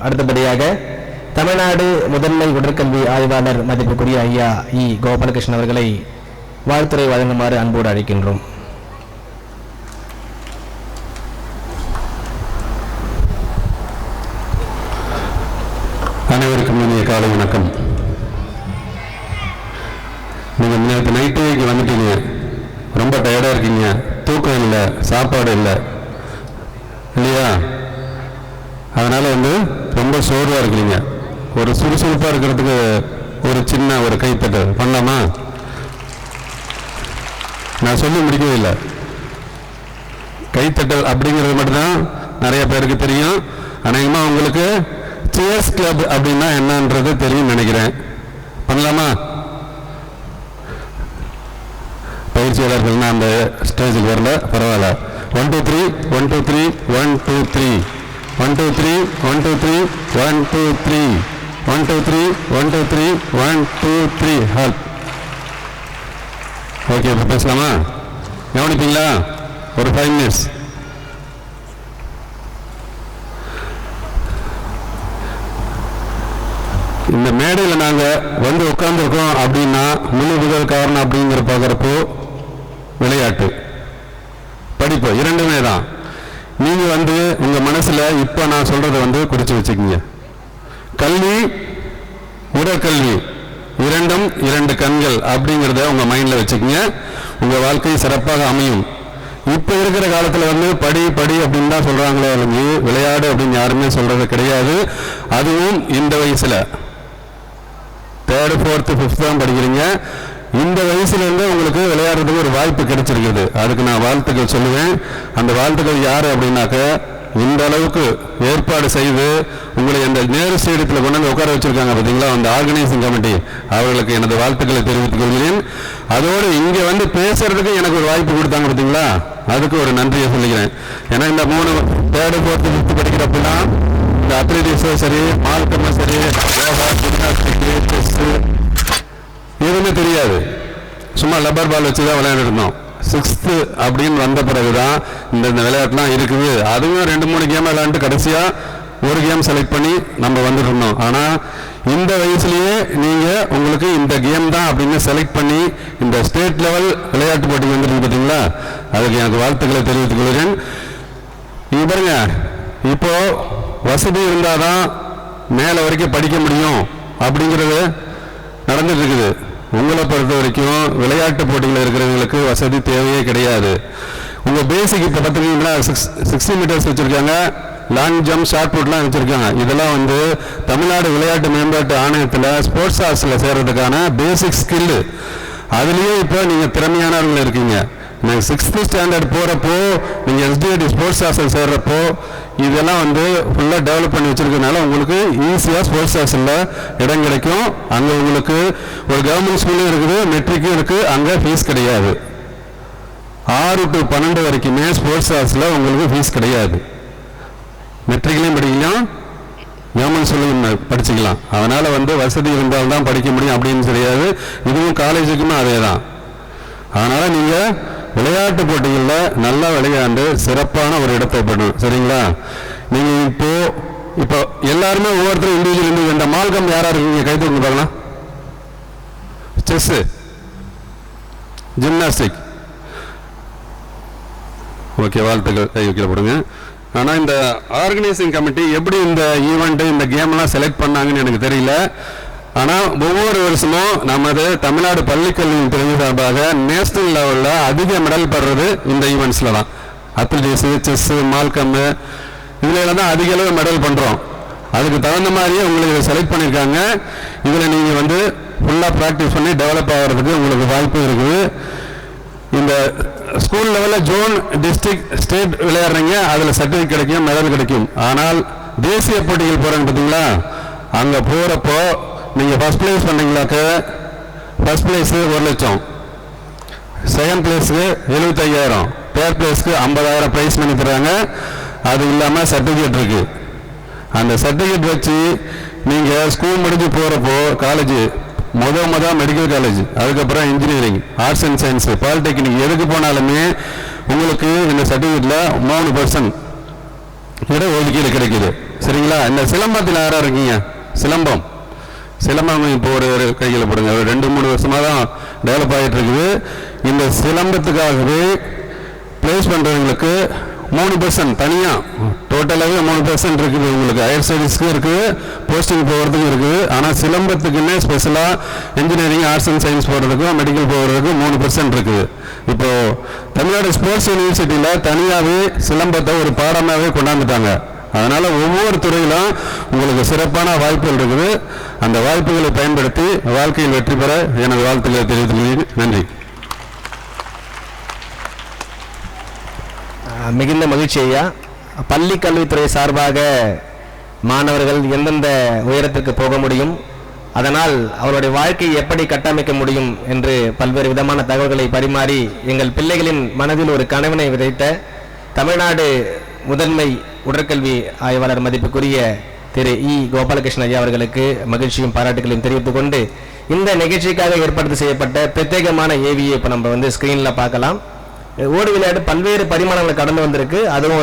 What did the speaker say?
அடுத்தபடியாக தமிழ்நாடு முதன்மை உடற்கல்வி ஆய்வாளர் மதிப்புக்குரிய ஐயா இ கோபாலகிருஷ்ணன் அவர்களை வாழ்த்துரை வழங்குமாறு அன்போடு அழைக்கின்றோம். அனைவருக்கும் இனிய காலை வணக்கம். நீங்கள் நேற்று நைட்டு இங்கே வந்துட்டீங்க, ரொம்ப டயர்டாக இருக்கீங்க, தூக்கம் இல்லை, சாப்பாடு இல்லை இல்லையா? அதனால் ரொம்ப சோர்வாக இருக்கிறீங்க. ஒரு சுறுசுறுப்பாக இருக்கிறதுக்கு ஒரு சின்ன ஒரு கைத்தட்டல் பண்ணலாமா? நான் சொல்லி முடிக்கவே இல்லை. கைத்தட்டல் அப்படிங்கிறது மட்டும்தான் நிறைய பேருக்கு தெரியும். அநேகமாக உங்களுக்கு சியர்ஸ் கிளப் அப்படின்னா என்னன்றது தெரியும் நினைக்கிறேன். பண்ணலாமா? பயிற்சியாளர்கள்னா அந்த ஸ்டேஜுக்கு வரல, பரவாயில்ல. 1 2 3 1 2 3 1 2 3 1 2 3 1 2 3 1 2 3 1 2 3 1 2 3 1 2 3 ஹெல்ப். ஓகே, இப்போ பேசலாமா? கவனிப்பீங்களா? ஒரு 5 minutes. இந்த மேடையில் நாங்கள் உட்கார்ந்துருக்கோம் அப்படின்னா முழு முதல் காரணம் அப்படிங்கிற பார்க்குறப்போ விளையாட்டு, படிப்பு இரண்டுமே தான். நீங்கள் உங்கள் மனசில் இப்போ நான் சொல்கிறத குறித்து வச்சுக்கிங்க. கல்வி, உடற்கல்வி இரண்டும் 2 கண்கள் அப்படிங்கிறத உங்கள் மைண்டில் வச்சுக்கிங்க. உங்கள் வாழ்க்கை சிறப்பாக அமையும். இப்போ இருக்கிற காலத்தில் படி படி அப்படின்னு தான் சொல்கிறாங்களே ஒழிஞ்சு விளையாடு அப்படின்னு யாருமே சொல்கிறது கிடையாது. அதுவும் இந்த வயசில் 3rd 4th 5th தான் படிக்கிறீங்க. இந்த வயசுலேருந்து உங்களுக்கு விளையாடுறதுக்கு ஒரு வாய்ப்பு கிடைச்சிருக்குது. அதுக்கு நான் வாழ்த்துக்கள் சொல்லுவேன். அந்த வாழ்த்துக்கள் யார் அப்படின்னாக்க, இந்த அளவுக்கு ஏற்பாடு செய்து உங்களை அந்த நேரு ஸ்டேடியத்தில் கொண்டு உட்கார வச்சிருக்காங்க பார்த்தீங்களா, அந்த ஆர்கனைசிங் கமிட்டி, அவர்களுக்கு எனது வாழ்த்துக்களை தெரிவித்துக் கொள்கிறேன். அதோடு இங்கே பேசுறதுக்கு எனக்கு ஒரு வாய்ப்பு கொடுத்தாங்க பார்த்தீங்களா, அதுக்கு ஒரு நன்றியை சொல்லிக்கிறேன். ஏன்னா இந்த 3rd 4th 5th படிக்கிறப்பனா இந்த அத்லெட்டிக்ஸும் சரி, மால்கமும் சரி, யோகா, ஜிம்னாஸ்டிக், செஸ்ஸு எதுவுமே தெரியாது. சும்மா லப்பர் பால் வச்சு தான் விளையாண்டுருந்தோம். 6th அப்படின்னு வந்த பிறகு தான் இந்த விளையாட்டுலாம் இருக்குது. அதுவும் 2-3 கேம் விளையாண்டு கடைசியாக ஒரு கேம் செலக்ட் பண்ணி நம்ம வந்துருந்தோம். ஆனால் இந்த வயசுலேயே நீங்கள் உங்களுக்கு இந்த கேம் தான் அப்படின்னு செலக்ட் பண்ணி இந்த ஸ்டேட் லெவல் விளையாட்டு போட்டி வந்துருக்கு பார்த்தீங்களா, அதுக்கு எனக்கு வாழ்த்துக்களை தெரிவித்துக் கொள்கிறேன். இங்கே பாருங்க, இப்போ வசதி இருந்தால் தான் மேலே வரைக்கும் படிக்க முடியும் அப்படிங்கிறது நடந்துட்டு இருக்குது. உங்களை பொறுத்த வரைக்கும் விளையாட்டு போட்டிகள் இருக்கிறவங்களுக்கு வசதி தேவையே கிடையாது. உங்கள் பேசிக் இப்போ பார்த்துக்கிட்டீங்கன்னா 60 meters வச்சுருக்காங்க, லாங் ஜம்ப், ஷார்ட் புட்லாம் வச்சுருக்காங்க. இதெல்லாம் தமிழ்நாடு விளையாட்டு மேம்பாட்டு ஆணையத்தில் ஸ்போர்ட்ஸ் ஆர்ட்ஸில் சேர்றதுக்கான பேசிக் ஸ்கில்லு. அதுலேயே இப்போ நீங்கள் திறமையானவர்கள் இருக்கீங்க. நீங்கள் 6th standard போகிறப்போ நீங்கள் SDID ஸ்போர்ட்ஸ் ஹாஸ்டல் சேர்றப்போ இதெல்லாம் ஃபுல்லாக டெவலப் பண்ணி வச்சுருக்கனால உங்களுக்கு ஈஸியாக ஸ்போர்ட்ஸ் ஹாஸ்டலில் இடம் கிடைக்கும். அங்கே உங்களுக்கு ஒரு கவர்மெண்ட் ஸ்கூலும் இருக்குது, மெட்ரிக்கும் இருக்குது, அங்கே ஃபீஸ் கிடையாது. 6 to 12 வரைக்குமே ஸ்போர்ட்ஸ் ஹாஸ்டலில் உங்களுக்கு ஃபீஸ் கிடையாது. மெட்ரிக்லையும் படிக்கலாம், கவர்மெண்ட் ஸ்கூலையும் படிச்சுக்கலாம். அதனால் வசதி இருந்தால் தான் படிக்க முடியும் அப்படின்னு தெரியாது. இதுவும் காலேஜுக்குமே அதே தான். அதனால் நீங்கள் விளையாட்டு போட்டிகளில் நல்லா விளையாண்டு சிறப்பான ஒரு இடத்தை பெறணும். சரிங்களா? நீங்கள் இப்போ எல்லாருமே ஒவ்வொருத்தரும் இண்டிவிஜுவல் இந்த மால்கம் யாராக இருக்கீங்க? கை தூக்கி பார்க்கலாம். செஸ்ஸு, ஜிம்னாஸ்டிக், ஓகே, வாழ்த்துக்கள், கை வைக்கல போடுங்க. ஆனால் இந்த ஆர்கனைசிங் கமிட்டி எப்படி இந்த ஈவெண்ட்டு இந்த கேம்லாம் செலக்ட் பண்ணாங்கன்னு எனக்கு தெரியல. ஆனால் ஒவ்வொரு வருஷமும் நமது தமிழ்நாடு பள்ளிக்கல்வியின் துறை சார்பாக நேஷனல் லெவலில் அதிக மெடல் பெறுறது இந்த ஈவெண்ட்ஸில் தான். அத்லெட்டிக்ஸு, செஸ்ஸு, மால்கம்மு இதில் தான் அதிக அளவு மெடல் பண்ணுறோம். அதுக்கு தகுந்த மாதிரியே உங்களுக்கு இதை செலக்ட் பண்ணியிருக்காங்க. இதில் நீங்கள் ஃபுல்லாக ப்ராக்டிஸ் பண்ணி டெவலப் ஆகிறதுக்கு உங்களுக்கு வாய்ப்பு இருக்குது. இந்த ஸ்கூல் லெவலில் ஜோன், டிஸ்ட்ரிக்ட், ஸ்டேட் விளையாடுறீங்க, அதில் சர்டிஃபிகேட் கிடைக்கும், மெடல் கிடைக்கும். ஆனால் தேசிய போட்டிகள் போகிறாங்க பார்த்தீங்களா, அங்கே போகிறப்போ நீங்கள் ஃபஸ்ட் ப்ளேஸ் பண்ணீங்களாக்க ஃபஸ்ட் ப்ளேஸு 1 லட்சம், செகண்ட் ப்ளேஸுக்கு 75,000, தேர்ட் ப்ளேஸ்க்கு 50,000 ப்ரைஸ் பண்ணி தராங்க. அது இல்லாமல் சர்டிஃபிகேட் இருக்குது. அந்த சர்டிஃபிகேட் வச்சு நீங்கள் ஸ்கூல் முடிஞ்சு போகிறப்போ காலேஜ் மொதல் மெடிக்கல் காலேஜ், அதுக்கப்புறம் engineering, arts and science, polytechnic எதுக்கு போனாலுமே உங்களுக்கு இந்த சர்டிஃபிகேட்டில் 3% இட ஒதுக்கீடு கிடைக்குது. சரிங்களா? இந்த சிலம்பத்தில் யாராக இருக்கீங்க? சிலம்பம் இப்போ ஒரு கையில் போடுங்க. ஒரு 2-3 வருஷமாக தான் டெவலப் ஆகிட்டு இருக்குது. இந்த சிலம்பத்துக்காகவே பிளேஸ் பண்ணுறவங்களுக்கு 3% தனியாக டோட்டலாகவே 3% இருக்குது. உங்களுக்கு ஹையர் ஸ்டடீஸ்க்கும் இருக்குது, போஸ்டிங் போகிறதுக்கும் இருக்குது. ஆனால் சிலம்பத்துக்குன்னே ஸ்பெஷலாக இன்ஜினியரிங், ஆர்ட்ஸ் அண்ட் சயின்ஸ் போகிறதுக்கும் மெடிக்கல் போகிறதுக்கும் 3% இருக்குது. இப்போது தமிழ்நாடு ஸ்போர்ட்ஸ் யூனிவர்சிட்டியில் தனியாகவே சிலம்பத்தை ஒரு பாடமாகவே கொண்டாந்துட்டாங்க. அதனால் ஒவ்வொரு துறையிலும் உங்களுக்கு சிறப்பான வாய்ப்புகள் இருக்குது. அந்த வாய்ப்புகளை பயன்படுத்தி வாழ்க்கையில் வெற்றி பெற எனது வாழ்த்துக்களை தெரிவித்துள்ளேன். நன்றி. மிகுந்த மகிழ்ச்சி ஐயா. பள்ளி கல்வித்துறை சார்பாக மாணவர்கள் எந்தெந்த உயரத்திற்கு போக முடியும், அதனால் அவருடைய வாழ்க்கையை எப்படி கட்டமைக்க முடியும் என்று பல்வேறு விதமான தகவல்களை பரிமாறி எங்கள் பிள்ளைகளின் மனதில் ஒரு கனவினை விதைத்த தமிழ்நாடு முதன்மை உடற்கல்வி ஆய்வாளர் மதிப்புக்குரிய திரு இ. கோபாலகிருஷ்ணன் ஐயா அவர்களுக்கு மகிழ்ச்சியும் பாராட்டுகளையும் தெரிவித்துக் கொண்டு, இந்த நிகழ்ச்சிக்காக ஏற்பாடு செய்யப்பட்ட பிரத்யேகமான ஏவியை இப்போ நம்ம ஸ்கிரீனில் பார்க்கலாம். ஓடு விளையாட்டு பல்வேறு பரிமாணங்களை கடந்து வந்திருக்கு. அதுவும்